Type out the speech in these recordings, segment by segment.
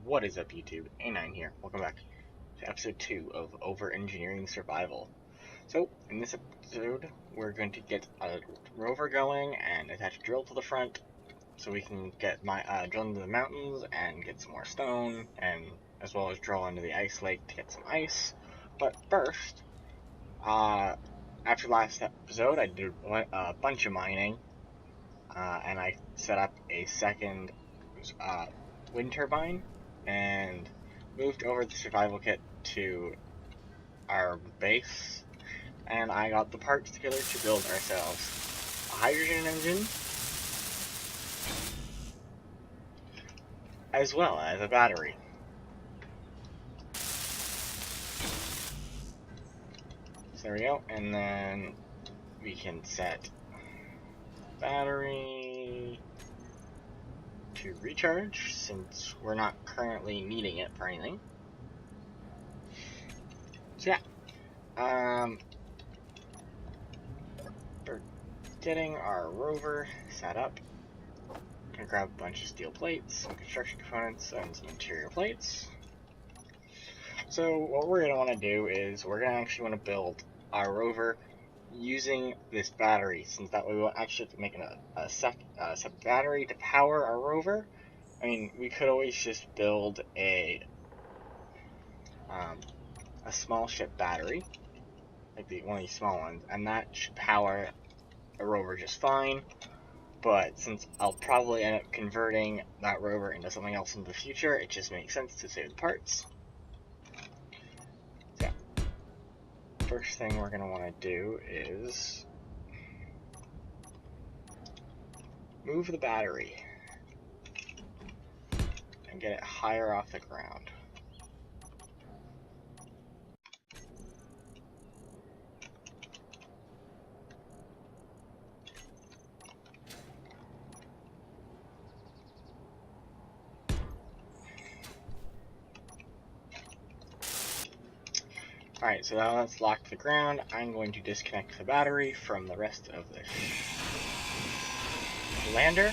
What is up, YouTube? A9 here. Welcome back to episode 2 of Over-Engineering Survival. So, in this episode, we're going to get a rover going and attach a drill to the front so we can get drill into the mountains and get some more stone, and as well as drill into the ice lake to get some ice. But first, after last episode, I did a bunch of mining, and I set up a second wind turbine and moved over the survival kit to our base, and I got the parts together to build ourselves a hydrogen engine as well as a battery. So there we go, and then we can set battery to recharge since we're not currently needing it for anything. So yeah, we're getting our rover set up. Gonna grab a bunch of steel plates, some construction components, and some interior plates. So what we're gonna want to do is we're gonna actually want to build our rover using this battery, since that way we'll actually have to make a separate battery to power our rover. I mean, we could always just build a small ship battery, like one of these small ones, and that should power a rover just fine. But since I'll probably end up converting that rover into something else in the future, it just makes sense to save the parts. So yeah, first thing we're going to want to do is move the battery and get it higher off the ground. Alright, so now that's locked to the ground. I'm going to disconnect the battery from the rest of the lander.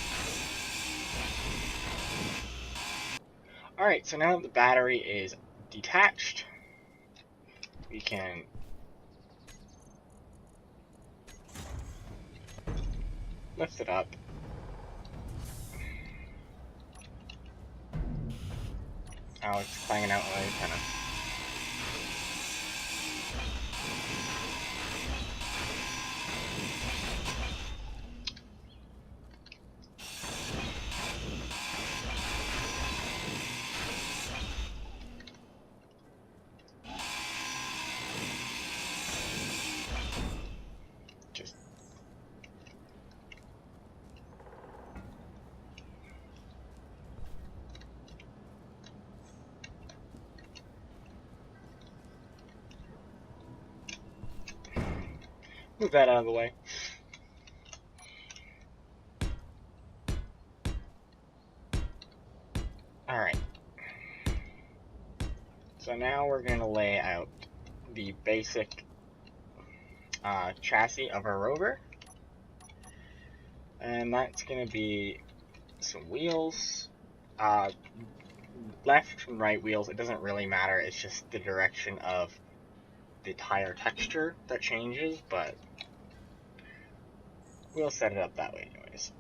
Alright, so now that the battery is detached, we can lift it up. Oh, it's clanging out really kind of. Move that out of the way. Alright. So now we're going to lay out the basic chassis of our rover. And that's going to be some wheels. Left and right wheels, it doesn't really matter. It's just the direction of the tire texture that changes, but we'll set it up that way anyways.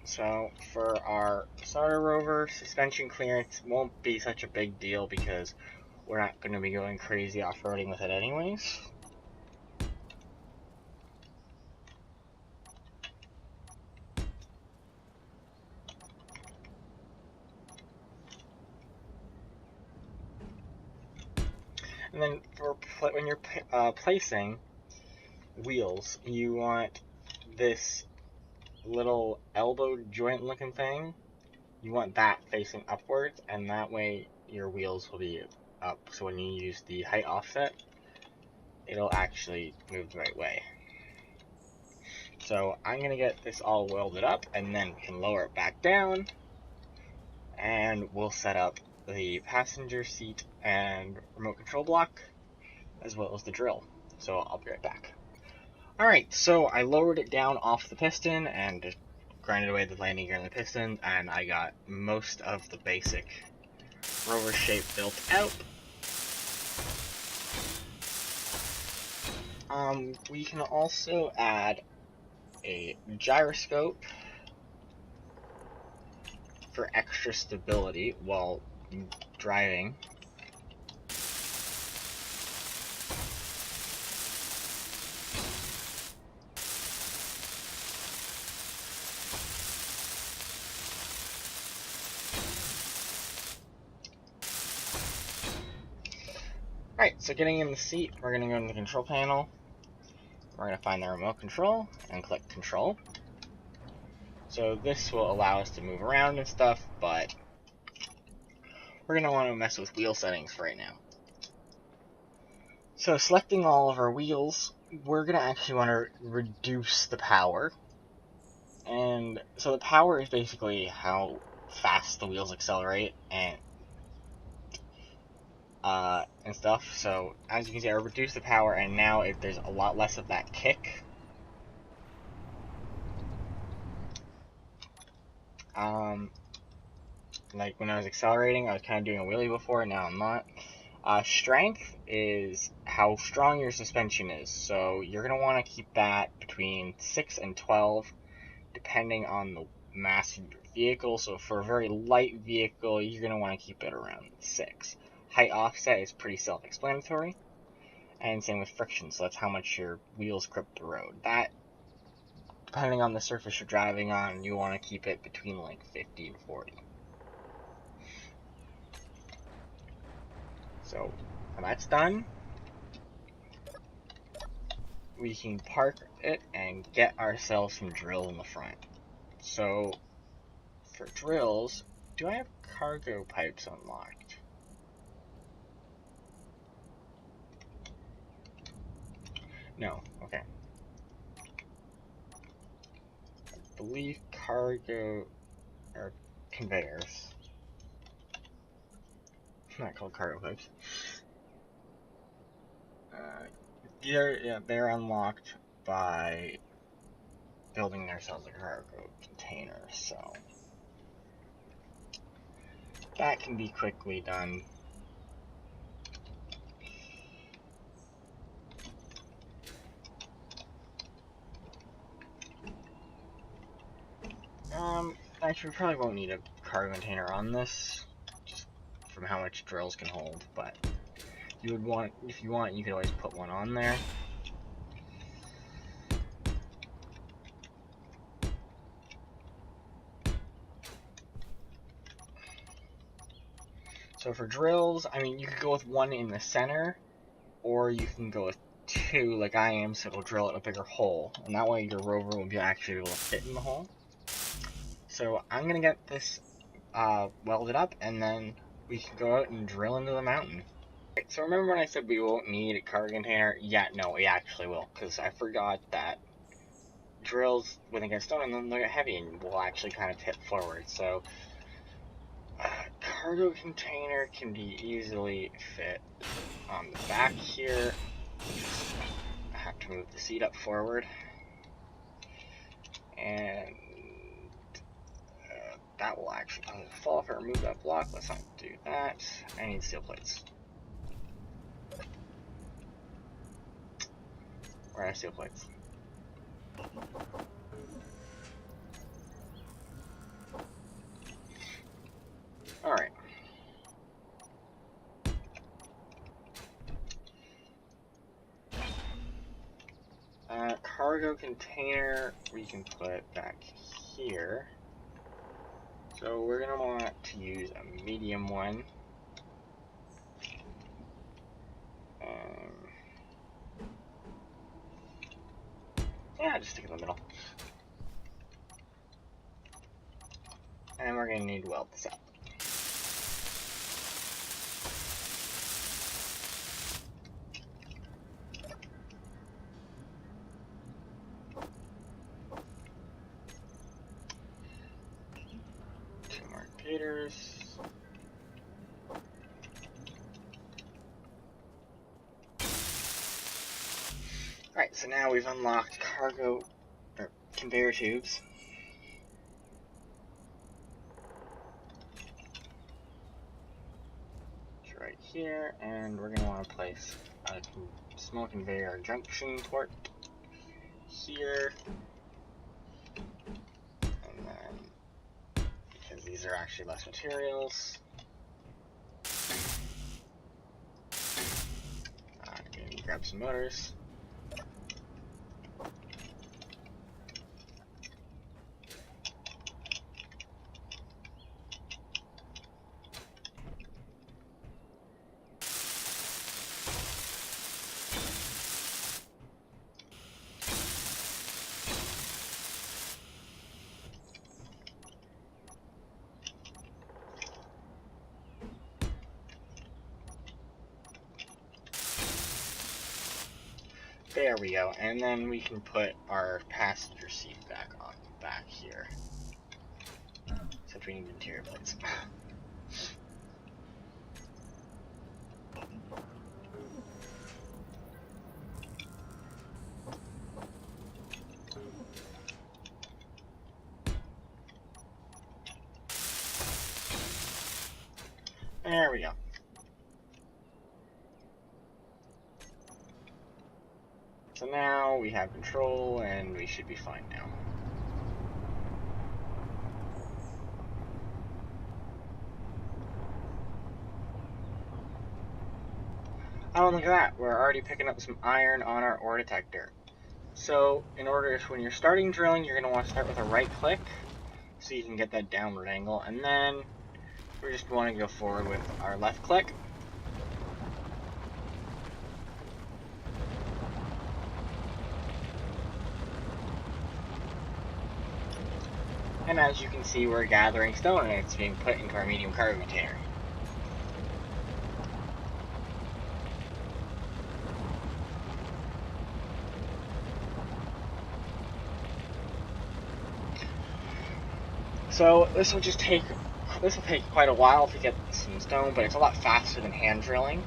So for our starter rover, suspension clearance won't be such a big deal because we're not going to be going crazy off-roading with it anyways. And then when you're placing wheels, you want this little elbow joint looking thing, you want that facing upwards, and that way your wheels will be up, so when you use the height offset, it'll actually move the right way. So I'm going to get this all welded up, and then we can lower it back down, and we'll set up the passenger seat and remote control block, as well as the drill. So I'll be right back. Alright, so I lowered it down off the piston and grinded away the landing gear and the piston, and I got most of the basic rover shape built out. We can also add a gyroscope for extra stability while driving. Alright, so getting in the seat, we're going to go into the control panel. We're going to find the remote control and click control. So this will allow us to move around and stuff, but we're going to want to mess with wheel settings for right now. So selecting all of our wheels, we're going to actually want to reduce the power. And so the power is basically how fast the wheels accelerate and stuff. So as you can see, I reduced the power, and now there's a lot less of that kick. Like when I was accelerating, I was kind of doing a wheelie before, now I'm not. Strength is how strong your suspension is. So you're going to want to keep that between 6 and 12, depending on the mass of your vehicle. So for a very light vehicle, you're going to want to keep it around 6. Height offset is pretty self-explanatory. And same with friction, so that's how much your wheels grip the road. That, depending on the surface you're driving on, you want to keep it between like 50 and 40. So when that's done, we can park it and get ourselves some drills in the front. So for drills, do I have cargo pipes unlocked? No, okay. I believe cargo are conveyors. Not called cargo pipes. They're unlocked by building ourselves a cargo container, so that can be quickly done. Actually, we probably won't need a cargo container on this, just from how much drills can hold, but you would want, if you want, you could always put one on there. So for drills, I mean, you could go with one in the center, or you can go with 2 like I am, so it'll drill out a bigger hole, and that way your rover will be actually able to fit in the hole. So I'm going to get this welded up, and then we can go out and drill into the mountain. Right, so remember when I said we won't need a cargo container? Yeah, no, we actually will, because I forgot that drills, when they get stone, and they get heavy, and will actually kind of tip forward. So cargo container can be easily fit on the back here. I have to move the seat up forward, and that will actually fall if I remove that block. Let's not do that. I need steel plates. Where are steel plates? Alright. Cargo container we can put back here. So we're going to want to use a medium one. Yeah, just stick it in the middle. And we're going to need to weld this up. Two more gators. Alright, so now we've unlocked conveyor tubes. here, and we're going to want to place a small conveyor junction port here, and then, because these are actually less materials, grab some motors. There we go, and then we can put our passenger seat back here. Since we need interior plates. There we go. So now we have control, and we should be fine now. Oh, look at that. We're already picking up some iron on our ore detector. So, when you're starting drilling, you're going to want to start with a right click, so you can get that downward angle, and then we just want to go forward with our left click. And as you can see, we're gathering stone, and it's being put into our medium cargo container. So this will take quite a while to get some stone, but it's a lot faster than hand drilling.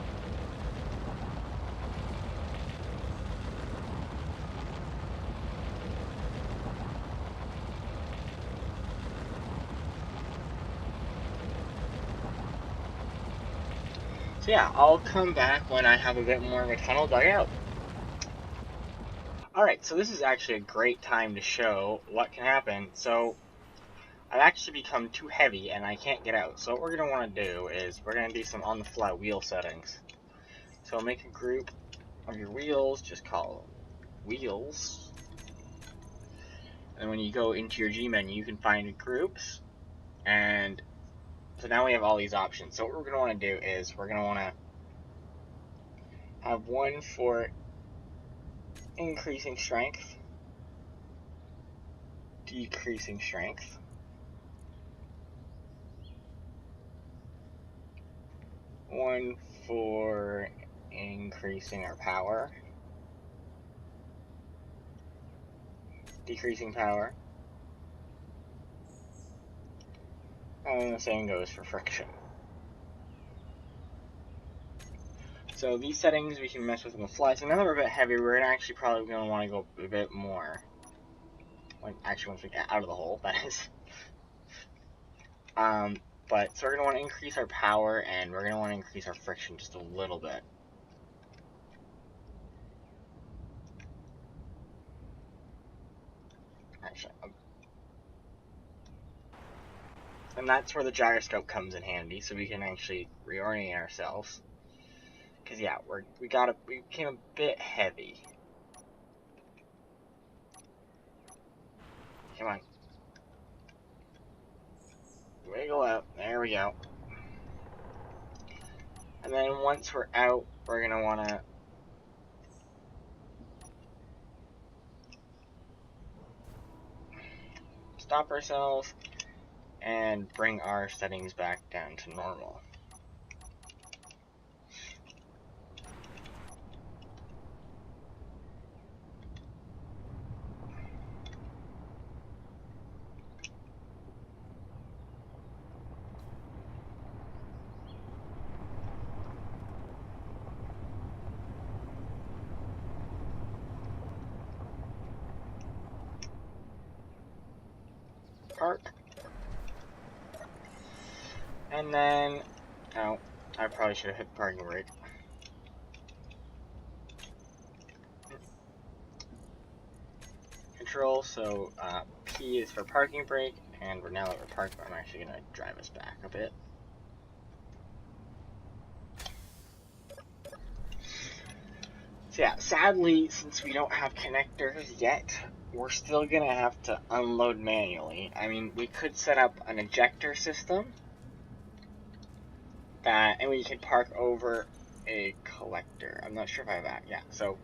So yeah, I'll come back when I have a bit more of a tunnel dug out. Alright, so this is actually a great time to show what can happen. So I've actually become too heavy and I can't get out. So what we're going to want to do is we're going to do some on-the-fly wheel settings. So make a group of your wheels, just call them wheels. And when you go into your G menu, you can find groups. And so now we have all these options. So what we're going to want to do is we're going to want to have one for increasing strength, decreasing strength, one for increasing our power, decreasing power, and the same goes for friction. So these settings we can mess with on the fly. So now that we're a bit heavier, we're actually probably going to want to go a bit more. Once we get out of the hole, that is. But so we're going to want to increase our power, and we're going to want to increase our friction just a little bit. Actually, and that's where the gyroscope comes in handy, so we can actually reorient ourselves. Because yeah, we became a bit heavy. Come on. Wiggle out. There we go. And then once we're out, we're going to want to stop ourselves and bring our settings back down to normal. Park. And then out. I probably should have hit the parking brake. Control, so P is for parking brake, and now that we're parked, I'm actually going to drive us back a bit. So yeah, sadly, since we don't have connectors yet, we're still going to have to unload manually. I mean, we could set up an ejector system, and we could park over a collector. I'm not sure if I have that. Yeah, so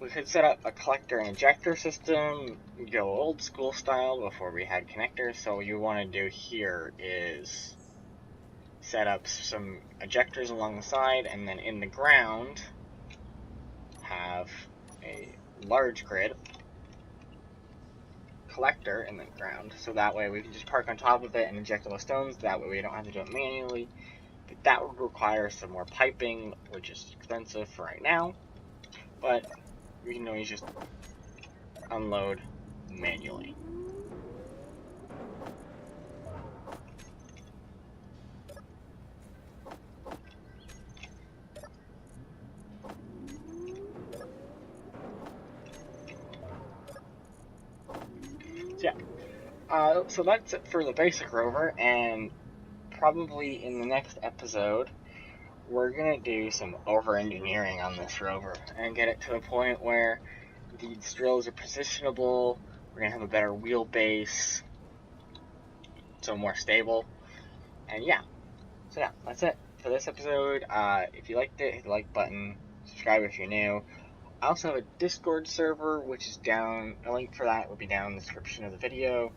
we could set up a collector and ejector system, go old school style before we had connectors. So what you want to do here is set up some ejectors along the side, and then in the ground have a large grid collector in the ground. So that way we can just park on top of it and inject all the stones. That way we don't have to do it manually. But that would require some more piping, which is expensive for right now. But we can always just unload manually. So yeah, so that's it for the basic rover, and probably in the next episode, we're gonna do some over-engineering on this rover and get it to a point where these drills are positionable. We're gonna have a better wheelbase, so more stable, and yeah. So yeah, that's it for this episode. If you liked it, hit the like button, subscribe if you're new. I also have a Discord server, which is down. A link for that will be down in the description of the video,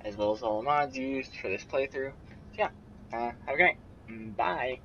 as well as all the mods used for this playthrough. So yeah, have a good night. Bye.